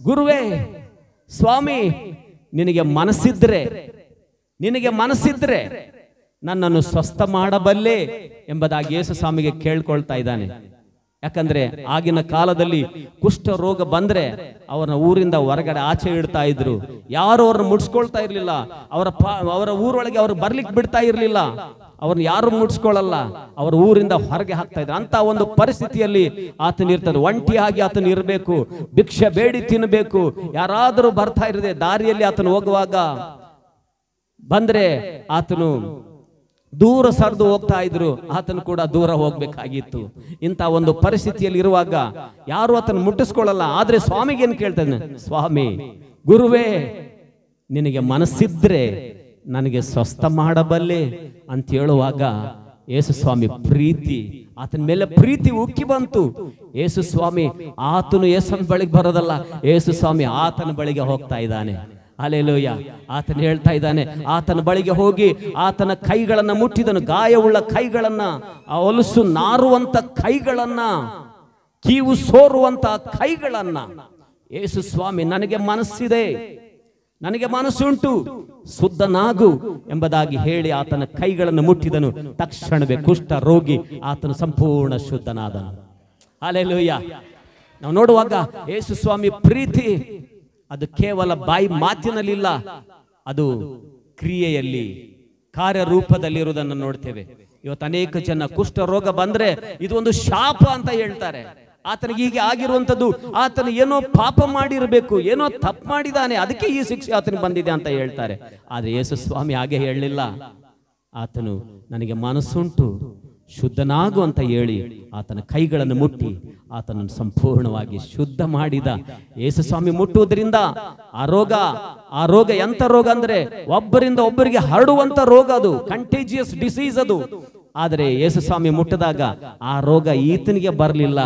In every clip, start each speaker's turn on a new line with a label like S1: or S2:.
S1: ಗುರುವೇ, ಸ್ವಾಮಿ, ನಿನಗೆ ಮನಸ್ಸಿದ್ರೆ ನನ್ನನ್ನು ಸ್ವಸ್ಥ ಮಾಡಬಲ್ಲೆ ಎಂಬುದಾಗಿ ಯೇಸು ಸ್ವಾಮಿಗೆ ಕೇಳ್ಕೊಳ್ತಾ ಇದ್ದಾನೆ. ಯಾಕಂದ್ರೆ ಆಗಿನ ಕಾಲದಲ್ಲಿ ಕುಷ್ಠ ರೋಗ ಬಂದ್ರೆ ಅವರ ಊರಿಂದ ಹೊರಗಡೆ ಆಚೆ ಇಡ್ತಾ ಇದ್ರು. ಯಾರು ಅವ್ರನ್ನ ಮುಡ್ಸ್ಕೊಳ್ತಾ ಇರ್ಲಿಲ್ಲ. ಅವರ ಊರೊಳಗೆ ಅವ್ರು ಬರ್ಲಿಕ್ಕೆ ಬಿಡ್ತಾ ಇರ್ಲಿಲ್ಲ. ಅವ್ರನ್ನ ಯಾರು ಮುಡ್ಸ್ಕೊಳ್ಳಲ್ಲ, ಅವ್ರ ಊರಿಂದ ಹೊರಗೆ ಹಾಕ್ತಾ ಇದ್ರು. ಅಂತ ಒಂದು ಪರಿಸ್ಥಿತಿಯಲ್ಲಿ ಆತನ ಇರ್ತಾನೆ. ಒಂಟಿಯಾಗಿ ಆತನ ಇರಬೇಕು, ಭಿಕ್ಷೆ ಬೇಡಿ ತಿನ್ನಬೇಕು. ಯಾರಾದರೂ ಬರ್ತಾ ಇರದೆ ದಾರಿಯಲ್ಲಿ ಆತನು ಹೋಗುವಾಗ ಬಂದ್ರೆ ಆತನು ದೂರ ಸರಿದು ಹೋಗ್ತಾ ಇದ್ರು. ಆತನು ಕೂಡ ದೂರ ಹೋಗ್ಬೇಕಾಗಿತ್ತು. ಇಂಥ ಒಂದು ಪರಿಸ್ಥಿತಿಯಲ್ಲಿ ಇರುವಾಗ ಯಾರು ಆತನ ಮುಟ್ಟಿಸ್ಕೊಳ್ಳಲ್ಲ. ಆದ್ರೆ ಸ್ವಾಮಿಗೆ ಏನ್ ಕೇಳ್ತಾನೆ? ಸ್ವಾಮಿ, ಗುರುವೇ, ನಿನಗೆ ಮನಸ್ಸಿದ್ರೆ ನನಗೆ ಸ್ವಸ್ಥ ಮಾಡಬಲ್ಲೆ ಅಂತ ಹೇಳುವಾಗ ಯೇಸು ಸ್ವಾಮಿ ಆತನ ಮೇಲೆ ಪ್ರೀತಿ ಉಕ್ಕಿ ಬಂತು. ಯೇಸು ಸ್ವಾಮಿ ಆತನು ಯೇಸುವಿನ ಬಳಿಗೆ ಬರೋದಲ್ಲ, ಯೇಸು ಸ್ವಾಮಿ ಆತನ ಬಳಿಗೆ ಹೋಗ್ತಾ ಇದ್ದಾನೆ. ಹಲ್ಲೆಲೂಯಾ. ಆತನ ಹೇಳ್ತಾ ಇದ್ದಾನೆ, ಆತನ ಬಳಿಗೆ ಹೋಗಿ ಆತನ ಕೈಗಳನ್ನ ಮುಟ್ಟಿದನು. ಗಾಯವುಳ್ಳ ಕೈಗಳನ್ನ, ಆ ಹೊಲಸು ನಾರುವಂತ ಕೈಗಳನ್ನ, ಕೀವು ಸೋರುವಂತ ಕೈಗಳನ್ನ ಯೇಸು ಸ್ವಾಮಿ, ನನಗೆ ಮನಸ್ಸಿದೆ, ನನಗೆ ಮನಸ್ಸುಂಟು, ಶುದ್ಧನಾಗು ಎಂಬುದಾಗಿ ಹೇಳಿ ಆತನ ಕೈಗಳನ್ನು ಮುಟ್ಟಿದನು. ತಕ್ಷಣವೇ ಕುಷ್ಠ ರೋಗಿ ಆತನು ಸಂಪೂರ್ಣ ಶುದ್ಧನಾದನು. ಹಲ್ಲೆಲೂಯಾ. ನಾವು ನೋಡುವಾಗ ಯೇಸು ಸ್ವಾಮಿ ಪ್ರೀತಿ ಅದು ಕೇವಲ ಬಾಯಿ ಮಾತಿನಲ್ಲಿಲ್ಲ, ಅದು ಕ್ರಿಯೆಯಲ್ಲಿ, ಕಾರ್ಯರೂಪದಲ್ಲಿರುವುದನ್ನು ನೋಡ್ತೇವೆ. ಇವತ್ತು ಅನೇಕ ಜನ ಕುಷ್ಠ ರೋಗ ಬಂದ್ರೆ ಇದು ಒಂದು ಶಾಪ ಅಂತ ಹೇಳ್ತಾರೆ. ಆತನಿಗೆ ಹೀಗೆ ಆಗಿರುವಂತದ್ದು, ಆತನು ಏನೋ ಪಾಪ ಮಾಡಿರಬೇಕು, ಏನೋ ತಪ್ಪು ಮಾಡಿದಾನೆ, ಅದಕ್ಕೆ ಈ ಶಿಕ್ಷೆ ಆತನಿಗೆ ಬಂದಿದೆ ಅಂತ ಹೇಳ್ತಾರೆ. ಆದ್ರೆ ಯೇಸು ಸ್ವಾಮಿ ಹಾಗೆ ಹೇಳಲಿಲ್ಲ. ಆತನು ನನಗೆ ಮನಸ್ಸುಂಟು, ಶುದ್ಧನಾಗು ಅಂತ ಹೇಳಿ ಆತನ ಕೈಗಳನ್ನು ಮುಟ್ಟಿ ಆತನನ್ನು ಸಂಪೂರ್ಣವಾಗಿ ಶುದ್ಧ ಮಾಡಿದ. ಯೇಸು ಸ್ವಾಮಿ ಮುಟ್ಟುವುದರಿಂದ ಆ ರೋಗ ಎಂತ ರೋಗ ಅಂದ್ರೆ ಒಬ್ಬರಿಂದ ಒಬ್ಬರಿಗೆ ಹರಡುವಂತ ರೋಗ, ಅದು ಕಂಟೇಜಿಯಸ್ ಡಿಸೀಸ್ ಅದು. ಆದರೆ ಯೇಸು ಸ್ವಾಮಿ ಮುಟ್ಟದಾಗ ಆ ರೋಗ ಈತನಿಗೆ ಬರಲಿಲ್ಲ.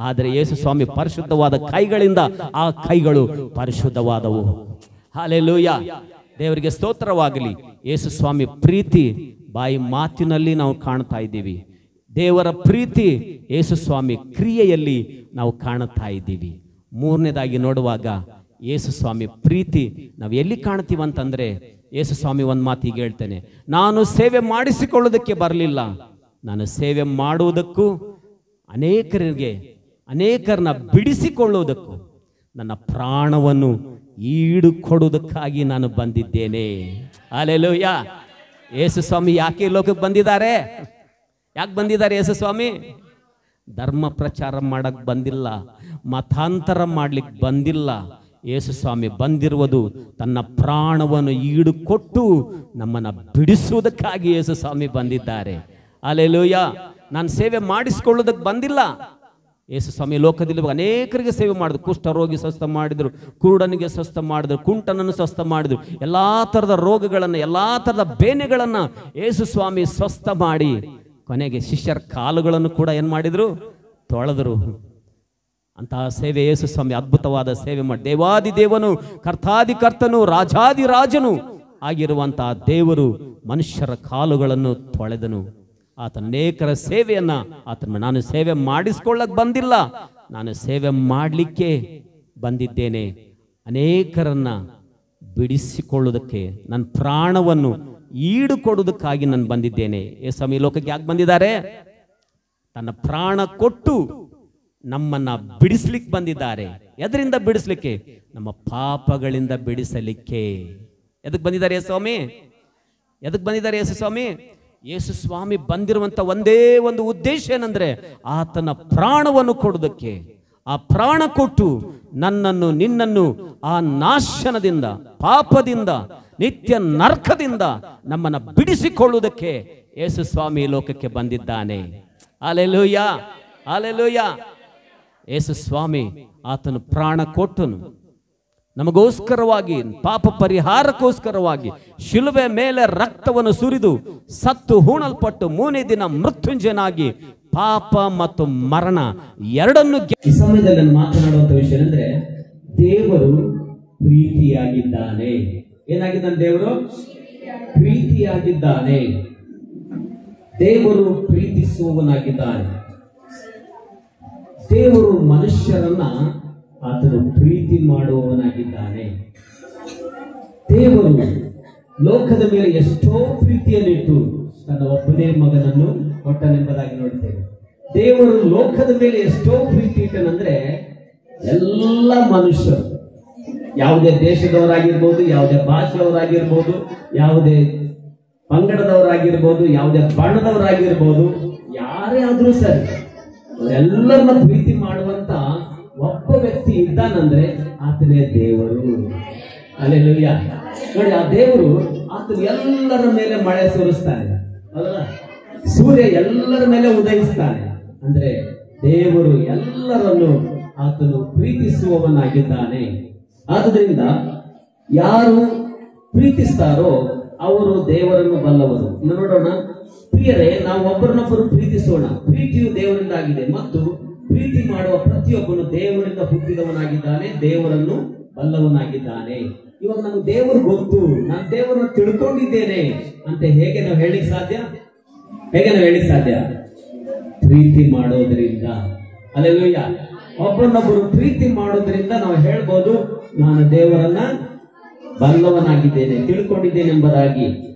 S1: ಆದರೆ ಯೇಸು ಸ್ವಾಮಿ ಪರಿಶುದ್ಧವಾದ ಕೈಗಳಿಂದ ಆ ಕೈಗಳು ಪರಿಶುದ್ಧವಾದವು. ಹಲ್ಲೆಲೂಯಾ. ದೇವರಿಗೆ ಸ್ತೋತ್ರವಾಗಲಿ. ಯೇಸು ಸ್ವಾಮಿ ಪ್ರೀತಿ ಬಾಯಿ ಮಾತಿನಲ್ಲಿ ನಾವು ಕಾಣ್ತಾ ಇದ್ದೀವಿ. ದೇವರ ಪ್ರೀತಿ ಯೇಸು ಸ್ವಾಮಿ ಕ್ರಿಯೆಯಲ್ಲಿ ನಾವು ಕಾಣುತ್ತಾ ಇದ್ದೀವಿ. ಮೂರನೇದಾಗಿ ನೋಡುವಾಗ ಯೇಸು ಸ್ವಾಮಿ ಪ್ರೀತಿ ನಾವು ಎಲ್ಲಿ ಕಾಣ್ತೀವಂತಂದ್ರೆ, ಯೇಸು ಸ್ವಾಮಿ ಒಂದು ಮಾತಿಗೆ ಹೇಳ್ತೇನೆ, ನಾನು ಸೇವೆ ಮಾಡಿಸಿಕೊಳ್ಳೋದಕ್ಕೆ ಬರಲಿಲ್ಲ, ನಾನು ಸೇವೆ ಮಾಡುವುದಕ್ಕೂ ಅನೇಕರನ್ನ ಬಿಡಿಸಿಕೊಳ್ಳುವುದಕ್ಕೂ ನನ್ನ ಪ್ರಾಣವನ್ನು ಈಡು ಕೊಡುವುದಕ್ಕಾಗಿ ನಾನು ಬಂದಿದ್ದೇನೆ. ಹಲ್ಲೆಲೂಯಾ. ಯೇಸು ಸ್ವಾಮಿ ಯಾಕೆ ಲೋಕಕ್ಕೆ ಬಂದಿದ್ದಾರೆ? ಯಾಕೆ ಬಂದಿದ್ದಾರೆ ಯೇಸು ಸ್ವಾಮಿ? ಧರ್ಮ ಪ್ರಚಾರ ಮಾಡಕ್ ಬಂದಿಲ್ಲ, ಮತಾಂತರ ಮಾಡ್ಲಿಕ್ಕೆ ಬಂದಿಲ್ಲ. ಯೇಸು ಸ್ವಾಮಿ ಬಂದಿರುವುದು ತನ್ನ ಪ್ರಾಣವನ್ನು ಈಡು ಕೊಟ್ಟು ನಮ್ಮನ್ನ ಬಿಡಿಸುವುದಕ್ಕಾಗಿ ಯೇಸು ಸ್ವಾಮಿ ಬಂದಿದ್ದಾರೆ. ಹಲ್ಲೆಲೂಯಾ. ನಾನು ಸೇವೆ ಮಾಡಿಸಿಕೊಳ್ಳೋದಕ್ಕೆ ಬಂದಿಲ್ಲ. ಯೇಸು ಸ್ವಾಮಿ ಲೋಕದಲ್ಲಿ ಅನೇಕರಿಗೆ ಸೇವೆ ಮಾಡಿದ್ರು. ಕುಷ್ಠ ರೋಗಿ ಸ್ವಸ್ಥ ಮಾಡಿದ್ರು, ಕುರುಡನಿಗೆ ಸ್ವಸ್ಥ ಮಾಡಿದ್ರು, ಕುಂಟನನ್ನು ಸ್ವಸ್ಥ ಮಾಡಿದ್ರು. ಎಲ್ಲಾ ತರದ ರೋಗಗಳನ್ನ, ಎಲ್ಲಾ ತರದ ಬೇನೆಗಳನ್ನ ಯೇಸು ಸ್ವಾಮಿ ಸ್ವಸ್ಥ ಮಾಡಿ ಕೊನೆಗೆ ಶಿಷ್ಯರ ಕಾಲುಗಳನ್ನು ಕೂಡ ಏನ್ ಮಾಡಿದ್ರು? ತೊಳೆದರು. ಅಂತಹ ಸೇವೆ ಯೇಸು ಸ್ವಾಮಿ ಅದ್ಭುತವಾದ ಸೇವೆ ಮಾಡಿ, ದೇವಾದಿ ದೇವನು, ಕರ್ತಾದಿ ಕರ್ತನು, ರಾಜಾದಿ ರಾಜನು ಆಗಿರುವಂತಹ ದೇವರು ಮನುಷ್ಯರ ಕಾಲುಗಳನ್ನು ತೊಳೆದನು. ಆತನ ಅನೇಕರ ಸೇವೆಯನ್ನ ನಾನು ಸೇವೆ ಮಾಡಿಸ್ಕೊಳ್ಳಕ್ ಬಂದಿಲ್ಲ, ನಾನು ಸೇವೆ ಮಾಡಲಿಕ್ಕೆ ಬಂದಿದ್ದೇನೆ. ಅನೇಕರನ್ನ ಬಿಡಿಸಿಕೊಳ್ಳುವುದಕ್ಕೆ, ನನ್ನ ಪ್ರಾಣವನ್ನು ಈಡು ಕೊಡುವುದಕ್ಕಾಗಿ ನಾನು ಬಂದಿದ್ದೇನೆ. ಯೇಸು ಸ್ವಾಮಿ ಲೋಕಕ್ಕೆ ಯಾಕೆ ಬಂದಿದ್ದಾರೆ? ತನ್ನ ಪ್ರಾಣ ಕೊಟ್ಟು ನಮ್ಮನ್ನ ಬಿಡಿಸ್ಲಿಕ್ಕೆ ಬಂದಿದ್ದಾರೆ. ಎದರಿಂದ ಬಿಡಿಸ್ಲಿಕ್ಕೆ? ನಮ್ಮ ಪಾಪಗಳಿಂದ ಬಿಡಿಸಲಿಕ್ಕೆ. ಎದಕ್ಕೆ ಬಂದಿದ್ದಾರೆ ಯೇಸು ಸ್ವಾಮಿ? ಎದಕ್ಕೆ ಬಂದಿದ್ದಾರೆ ಯೇಸು ಸ್ವಾಮಿ? ಯೇಸು ಸ್ವಾಮಿ ಬಂದಿರುವಂತ ಒಂದೇ ಒಂದು ಉದ್ದೇಶ ಏನಂದ್ರೆ ಆತನ ಪ್ರಾಣವನ್ನು ಕೊಡುವುದಕ್ಕೆ. ಆ ಪ್ರಾಣ ಕೊಟ್ಟು ನನ್ನನ್ನು, ನಿನ್ನನ್ನು ಆ ನಾಶನದಿಂದ, ಪಾಪದಿಂದ, ನಿತ್ಯ ನರಕದಿಂದ ನಮ್ಮನ್ನ ಬಿಡಿಸಿಕೊಳ್ಳುವುದಕ್ಕೆ ಯೇಸು ಸ್ವಾಮಿ ಲೋಕಕ್ಕೆ ಬಂದಿದ್ದಾನೆ. Hallelujah, hallelujah. ಯೇಸು ಸ್ವಾಮಿ ಆತನು ಪ್ರಾಣ ಕೊಟ್ಟನು ನಮಗೋಸ್ಕರವಾಗಿ, ಪಾಪ ಪರಿಹಾರಕ್ಕೋಸ್ಕರವಾಗಿ ಶಿಲುಬೆ ಮೇಲೆ ರಕ್ತವನ್ನು ಸುರಿದು ಸತ್ತು ಹೂಣಲ್ಪಟ್ಟು 3ನೇ ದಿನ ಮೃತ್ಯುಂಜಯನಾಗಿ ಪಾಪ ಮತ್ತು ಮರಣ ಎರಡನ್ನು ಈ ಸಮಯದಲ್ಲಿ ಮಾತನಾಡುವಂತ ವಿಷಯ ಅಂದ್ರೆ, ದೇವರು ಪ್ರೀತಿಯಾಗಿದ್ದಾನೆ. ಏನಾಗಿದ್ದಾನೆ? ದೇವರು ಪ್ರೀತಿಯಾಗಿದ್ದಾನೆ. ದೇವರು ಪ್ರೀತಿಸುವವನಾಗಿದ್ದಾನೆ. ದೇವರು ಮನುಷ್ಯರನ್ನ ಆತನು ಪ್ರೀತಿ ಮಾಡುವವನಾಗಿದ್ದಾನೆ. ದೇವರು ಲೋಕದ ಮೇಲೆ ಎಷ್ಟೋ ಪ್ರೀತಿಯನ್ನಿಟ್ಟು ತನ್ನ ಒಬ್ಬನೇ ಮಗನನ್ನು ಕೊಟ್ಟನೆಂಬುದಾಗಿ ನೋಡ್ತೇವೆ. ದೇವರು ಲೋಕದ ಮೇಲೆ ಎಷ್ಟೋ ಪ್ರೀತಿ ಇಟ್ಟನಂದ್ರೆ ಎಲ್ಲ ಮನುಷ್ಯರು, ಯಾವುದೇ ದೇಶದವರಾಗಿರ್ಬೋದು, ಯಾವುದೇ ಭಾಷೆಯವರಾಗಿರ್ಬೋದು, ಯಾವುದೇ ಪಂಗಡದವರಾಗಿರ್ಬೋದು, ಯಾವುದೇ ಬಣ್ಣದವರಾಗಿರ್ಬೋದು, ಯಾರೇ ಆದ್ರೂ ಸರಿ ಎಲ್ಲರನ್ನ ಪ್ರೀತಿ ಮಾಡುವಂತ ಒಬ್ಬ ವ್ಯಕ್ತಿ ಇದ್ದಾನಂದ್ರೆ ಆತನೇ ದೇವರು. ಹಲ್ಲೆಲೂಯಾ. ನೋಡಿ, ಆ ದೇವರು ಆತನು ಎಲ್ಲರ ಮೇಲೆ ಮಳೆ ಸುರಿಸ್ತಾನೆ ಅಲ್ಲ, ಸೂರ್ಯ ಎಲ್ಲರ ಮೇಲೆ ಉದಯಿಸ್ತಾನೆ. ಅಂದ್ರೆ ದೇವರು ಎಲ್ಲರನ್ನು ಆತನು ಪ್ರೀತಿಸುವವನಾಗಿದ್ದಾನೆ. ಆದುದರಿಂದ ಯಾರು ಪ್ರೀತಿಸ್ತಾರೋ ಅವರು ದೇವರನ್ನು ಬಲ್ಲವರು. ನೋಡೋಣ ಪ್ರಿಯರೇ, ನಾವು ಒಬ್ಬರನ್ನೊಬ್ಬರು ಪ್ರೀತಿಸೋಣ. ಪ್ರೀತಿಯು ದೇವರಿಂದ ಆಗಿದೆ ಮತ್ತು ಪ್ರೀತಿ ಮಾಡುವ ಪ್ರತಿಯೊಬ್ಬನು ದೇವರಿಂದ ಹುಟ್ಟಿದವನಾಗಿದ್ದಾನೆ, ದೇವರನ್ನು ಬಲ್ಲವನಾಗಿದ್ದಾನೆ. ಇವಾಗ ನನಗೆ ದೇವರು ಗೊತ್ತು, ನಾನು ದೇವರನ್ನು ತಿಳ್ಕೊಂಡಿದ್ದೇನೆ ಅಂತ ಹೇಗೆ ನಾವು ಹೇಳಿಕ್ ಸಾಧ್ಯ? ಪ್ರೀತಿ ಮಾಡೋದ್ರಿಂದ. ಹಲ್ಲೆಲೂಯಾ. ಒಬ್ಬರನ್ನೊಬ್ಬರು ಪ್ರೀತಿ ಮಾಡೋದ್ರಿಂದ ನಾವು ಹೇಳ್ಬೋದು, ನಾನು ದೇವರನ್ನ ಬಲ್ಲವನಾಗಿದ್ದೇನೆ, ತಿಳ್ಕೊಂಡಿದ್ದೇನೆ ಎಂಬುದಾಗಿ.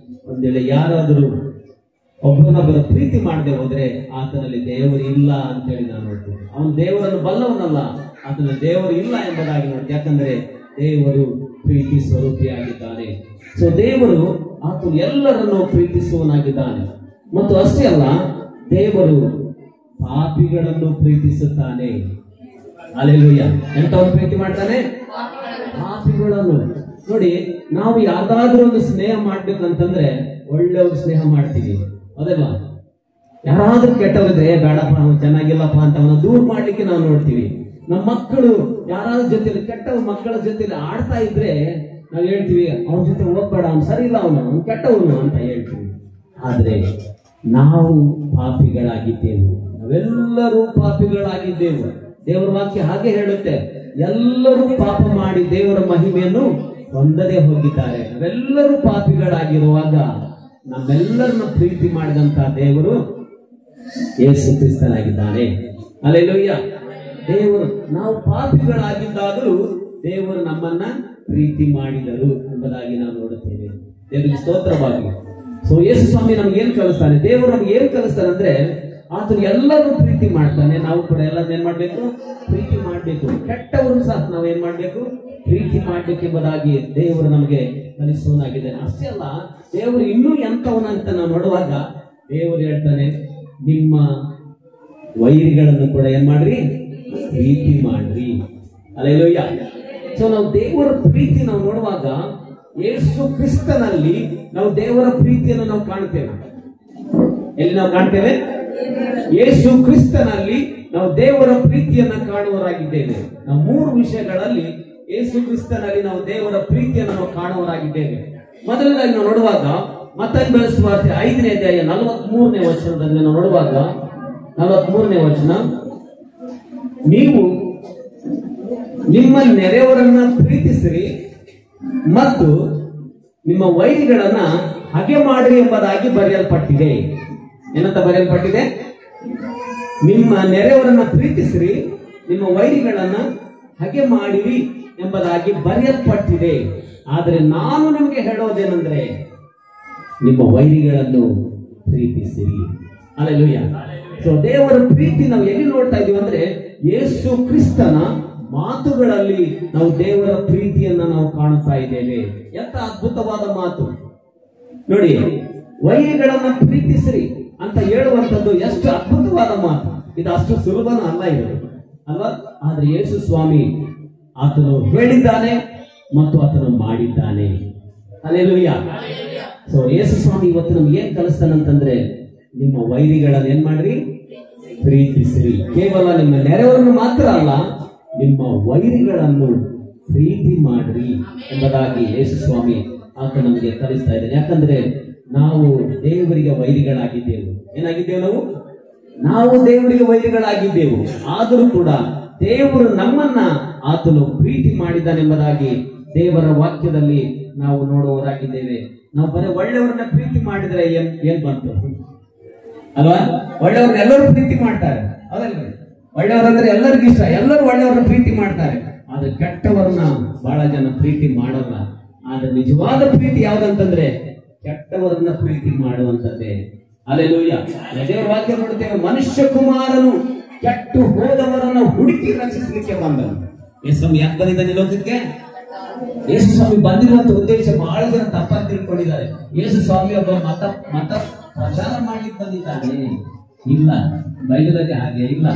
S1: ಒಂದ್ ವೇಳೆ ಯಾರಾದರೂ ಒಬ್ಬರನ್ನೊಬ್ಬರು ಪ್ರೀತಿ ಮಾಡದೆ ಹೋದ್ರೆ ಆತನಲ್ಲಿ ದೇವರು ಇಲ್ಲ ಅಂತೇಳಿ ನಾವು ನೋಡ್ತೀವಿ. ಅವನು ದೇವರನ್ನು ಬಲ್ಲವನಲ್ಲ, ಆತನ ದೇವರು ಇಲ್ಲ ಎಂಬುದಾಗಿ ನೋಡ್ತೀವಿ. ಯಾಕಂದ್ರೆ ದೇವರು ಪ್ರೀತಿ ಸ್ವರೂಪಿಯಾಗಿದ್ದಾನೆ. ಸೊ ದೇವರು ಆತನು ಎಲ್ಲರನ್ನು ಪ್ರೀತಿಸುವನಾಗಿದ್ದಾನೆ. ಮತ್ತು ಅಷ್ಟೇ ಅಲ್ಲ, ದೇವರು ಪಾಪಿಗಳನ್ನು ಪ್ರೀತಿಸುತ್ತಾನೆ. ಹಲ್ಲೆಲೂಯಾ. ಎಂತವನು ಪ್ರೀತಿ ಮಾಡ್ತಾನೆ? ಪಾಪಿಗಳನ್ನು. ನೋಡಿ, ನಾವು ಯಾವ್ದಾದ್ರೂ ಒಂದು ಸ್ನೇಹ ಮಾಡ್ಬೇಕಂತಂದ್ರೆ ಒಳ್ಳೆಯವ್ರು ಸ್ನೇಹ ಮಾಡ್ತೀವಿ, ಅದಲ್ಲ? ಯಾರಾದ್ರೂ ಕೆಟ್ಟವರಿದ್ರೆ ಬೇಡಪ್ಪ, ಅವನು ಚೆನ್ನಾಗಿಲ್ಲಪ್ಪ ಅಂತ ಅವನ ದೂರ ಮಾಡ್ಲಿಕ್ಕೆ ನಾವು ನೋಡ್ತೀವಿ. ನಮ್ಮ ಮಕ್ಕಳು ಯಾರಾದ್ರೂ ಜೊತೆಲಿ ಕೆಟ್ಟವ ಮಕ್ಕಳ ಜೊತೆಲಿ ಆಡ್ತಾ ಇದ್ರೆ ನಾವು ಹೇಳ್ತೀವಿ, ಅವನ ಜೊತೆ ಹೋಗ್ಬೇಡ, ಅವ್ನು ಸರಿ ಇಲ್ಲ, ಅವನು ಕೆಟ್ಟವನು ಅಂತ ಹೇಳ್ತೀವಿ. ಆದ್ರೆ ನಾವು ಪಾಪಿಗಳಾಗಿದ್ದೇವೆ, ನಾವೆಲ್ಲರೂ ಪಾಪಿಗಳಾಗಿದ್ದೇವೆ. ದೇವರ ವಾಕ್ಯ ಹಾಗೆ ಹೇಳುತ್ತೆ, ಎಲ್ಲರೂ ಪಾಪ ಮಾಡಿ ದೇವರ ಮಹಿಮೆಯನ್ನು ಹೊಂದದೇ ಹೋಗಿದ್ದಾರೆ. ನಾವೆಲ್ಲರೂ ಪಾಪಿಗಳಾಗಿರುವಾಗ ನಮ್ಮೆಲ್ಲರನ್ನ ಪ್ರೀತಿ ಮಾಡಿದಂತ ದೇವರು ಯೇಸು ಕ್ರಿಸ್ತನಾಗಿದ್ದಾನೆ. ಹಲ್ಲೆಲೂಯಾ. ದೇವರು, ನಾವು ಪಾಪಿಗಳಾಗಿದ್ದಾಗಲೂ ದೇವರು ನಮ್ಮನ್ನ ಪ್ರೀತಿ ಮಾಡಿದರು ಎಂಬುದಾಗಿ ನಾವು ನೋಡುತ್ತೇವೆ. ದೇವರಿಗೆ ಸ್ತೋತ್ರವಾಗಿ. ಸೊ ಯೇಸು ಸ್ವಾಮಿ ನಮ್ಗೆ ಏನ್ ಕಲಿಸ್ತಾನೆ? ದೇವರು ನಮ್ಗೆ ಏನ್ ಕಲಿಸ್ತಾನೆ ಅಂದ್ರೆ ಆತನು ಎಲ್ಲರೂ ಪ್ರೀತಿ ಮಾಡ್ತಾನೆ. ನಾವು ಕೂಡ ಎಲ್ಲರನ್ನ ಏನ್ ಮಾಡ್ಬೇಕು? ಪ್ರೀತಿ ಮಾಡ್ಬೇಕು. ಕೆಟ್ಟವರು ಸಹ ನಾವು ಏನ್ ಮಾಡ್ಬೇಕು? ಪ್ರೀತಿ ಮಾಡ್ಬೇಕು ಎಂಬುದಾಗಿ ದೇವರು ನಮಗೆ ಕಲಿಸುವನಾಗಿದ್ದಾನೆ. ಅಷ್ಟೇ ಅಲ್ಲ, ದೇವರು ಇನ್ನೂ ಎಂತವನಂತ ನಾವು ನೋಡುವಾಗ ದೇವರು ಹೇಳ್ತಾನೆ, ನಿಮ್ಮ ವೈರಿಗಳನ್ನು ಕೂಡ ಏನ್ ಮಾಡ್ರಿ? ಪ್ರೀತಿ ಮಾಡ್ರಿ. ಹಲ್ಲೆಲೂಯಾ. ಸೊ ನಾವು ದೇವರ ಪ್ರೀತಿ ನಾವು ನೋಡುವಾಗ ಯೇಸು ಕ್ರಿಸ್ತನಲ್ಲಿ ನಾವು ದೇವರ ಪ್ರೀತಿಯನ್ನು ನಾವು ಕಾಣ್ತೇವೆ. ಎಲ್ಲಿ ನಾವು ಕಾಣ್ತೇವೆ? ಯೇಸು ಕ್ರಿಸ್ತನಲ್ಲಿ ನಾವು ದೇವರ ಪ್ರೀತಿಯನ್ನ ಕಾಣುವರಾಗಿದ್ದೇವೆ. ನಾವು ಮೂರು ವಿಷಯಗಳಲ್ಲಿ ಯೇಸು ಕ್ರಿಸ್ತನಲ್ಲಿ ನಾವು ದೇವರ ಪ್ರೀತಿಯನ್ನು ನಾವು ಕಾಣುವರಾಗಿದ್ದೇವೆ. ಮೊದಲನೇದಾಗಿ ನಾವು ನೋಡುವಾಗ ಮತ್ತಾಯ ಬೆಳೆಸುವಾರ್ತೆ 5ನೇ ಅಧ್ಯಾಯ 43ನೇ ವಚನದಲ್ಲಿ ನಾವು ನೋಡುವಾಗ 43ನೇ ವಚನ, ನೀವು ನಿಮ್ಮ ನೆರೆಯವರನ್ನ ಪ್ರೀತಿಸಿರಿ ಮತ್ತು ನಿಮ್ಮ ವೈರಿಗಳನ್ನ ಹಗೆ ಮಾಡಿರಿ ಎಂಬುದಾಗಿ ಬರೆಯಲ್ಪಟ್ಟಿದೆ. ಏನಂತ ಬರೆಯಲ್ಪಟ್ಟಿದೆ? ನಿಮ್ಮ ನೆರೆಯವರನ್ನ ಪ್ರೀತಿಸಿರಿ, ನಿಮ್ಮ ವೈರಿಗಳನ್ನ ಹಗೆ ಮಾಡಿರಿ ಎಂಬುದಾಗಿ ಬರೆಯಲ್ಪಟ್ಟಿದೆ. ಆದರೆ ನಾನು ನಿಮಗೆ ಹೇಳೋದೇನೆಂದ್ರೆ, ನಿಮ್ಮ ವೈರಿಗಳನ್ನು ಪ್ರೀತಿಸಿರಿ. ಹಲ್ಲೆಲೂಯಾ. ಸೊ ದೇವರ ಪ್ರೀತಿ ನಾವು ಎಲ್ಲಿ ನೋಡ್ತಾ ಇದೀವಿ ಅಂದ್ರೆ ಯೇಸು ಕ್ರಿಸ್ತನ ಮಾತುಗಳಲ್ಲಿ ನಾವು ದೇವರ ಪ್ರೀತಿಯನ್ನ ನಾವು ಕಾಣುತ್ತಾ ಇದ್ದೇವೆ. ಎಂತ ಅದ್ಭುತವಾದ ಮಾತು ನೋಡಿ. ವೈರಿಗಳನ್ನ ಪ್ರೀತಿಸಿರಿ ಅಂತ ಹೇಳುವಂಥದ್ದು ಎಷ್ಟು ಅದ್ಭುತವಾದ ಮಾತು. ಇದು ಅಷ್ಟು ಸುಲಭನ ಅಲ್ಲ, ಇದು ಅಲ್ವಾ? ಆದ್ರೆ ಯೇಸು ಸ್ವಾಮಿ ಆತನು ಹೇಳಿದ್ದಾನೆ ಮತ್ತು ಆತನು ಮಾಡಿದ್ದಾನೆ. ಹಲ್ಲೆಲೂಯಾ. ಸೊ ಯೇಸು ಸ್ವಾಮಿ ಇವತ್ತು ನಮ್ಗೆ ಏನ್ ಕಲಿಸ್ತಾನಂತಂದ್ರೆ, ನಿಮ್ಮ ವೈರಿಗಳನ್ನ ಏನ್ ಮಾಡ್ರಿ? ಪ್ರೀತಿಸಿರಿ. ಕೇವಲ ನಿಮ್ಮ ನೆರೆಯವರನ್ನು ಮಾತ್ರ ಅಲ್ಲ, ನಿಮ್ಮ ವೈರಿಗಳನ್ನು ಪ್ರೀತಿ ಮಾಡ್ರಿ ಎಂಬುದಾಗಿ ಯೇಸು ಸ್ವಾಮಿ ಆತ ನಮಗೆ ಕಲಿಸ್ತಾ ಇದ್ದಾನೆ. ಯಾಕಂದ್ರೆ ನಾವು ದೇವರಿಗೆ ವೈರಿಗಳಾಗಿದ್ದೆವು. ಏನಾಗಿದ್ದೇವು? ನಾವು ದೇವರಿಗೆ ವೈರಿಗಳಾಗಿದ್ದೆವು. ಆದರೂ ಕೂಡ ದೇವರು ನಮ್ಮನ್ನ ಆತನು ಪ್ರೀತಿ ಮಾಡಿದ್ದಾನೆಂಬುದಾಗಿ ದೇವರ ವಾಕ್ಯದಲ್ಲಿ ನಾವು ನೋಡುವವರಾಗಿದ್ದೇವೆ. ನಾವು ಬರೀ ಒಳ್ಳೆಯವರನ್ನ ಪ್ರೀತಿ ಮಾಡಿದ್ರೆ ಏನ್ ಬಂತು ಅಲ್ವಾ? ಒಳ್ಳೆಯವ್ರನ್ನ ಎಲ್ಲರೂ ಪ್ರೀತಿ ಮಾಡ್ತಾರೆ, ಹೌದಲ್ರಿ? ಒಳ್ಳೆಯವರಂದ್ರೆ ಎಲ್ಲರಿಗೂ ಇಷ್ಟ, ಎಲ್ಲರೂ ಒಳ್ಳೆಯವ್ರನ್ನ ಪ್ರೀತಿ ಮಾಡ್ತಾರೆ. ಆದ್ರೆ ಕೆಟ್ಟವರನ್ನ ಬಹಳ ಜನ ಪ್ರೀತಿ ಮಾಡಲ್ಲ. ಆದ್ರೆ ನಿಜವಾದ ಪ್ರೀತಿ ಯಾವ್ದಂತಂದ್ರೆ ಕೆಟ್ಟವರನ್ನ ಪ್ರೀತಿ ಮಾಡುವಂತದ್ದೇ. ಹಲ್ಲೆಲೂಯಾ. ದೇವರ ವಾಕ್ಯ ನೋಡುತ್ತೇವೆ, ಮನುಷ್ಯ ಕುಮಾರನು ಕೆಟ್ಟು ಹೋದವರನ್ನ ಹುಡುಕಿ ರಕ್ಷಿಸಲಿಕ್ಕೆ ಬಂದನು. ಯೇಸು ಸ್ವಾಮಿ ಯಾಕೆ ಬಂದಿದ್ದಾನೆ ಲೋಕಕ್ಕೆ? ಯೇಸು ಸ್ವಾಮಿ ಬಂದಿರುವಂತ ಉದ್ದೇಶ ಬಹಳ ಜನ ತಪ್ಪಾಗಿ ತಿಳ್ಕೊಂಡಿದ್ದಾರೆ. ಯೇಸು ಸ್ವಾಮಿ ಒಬ್ಬ ಮತ ಪ್ರಚಾರ ಮಾಡ್ಲಿಕ್ಕೆ ಬಂದಿದ್ದಾನೆ. ಇಲ್ಲ, ಬೈಬಲಲ್ಲಿ ಹಾಗೆ ಇಲ್ಲ.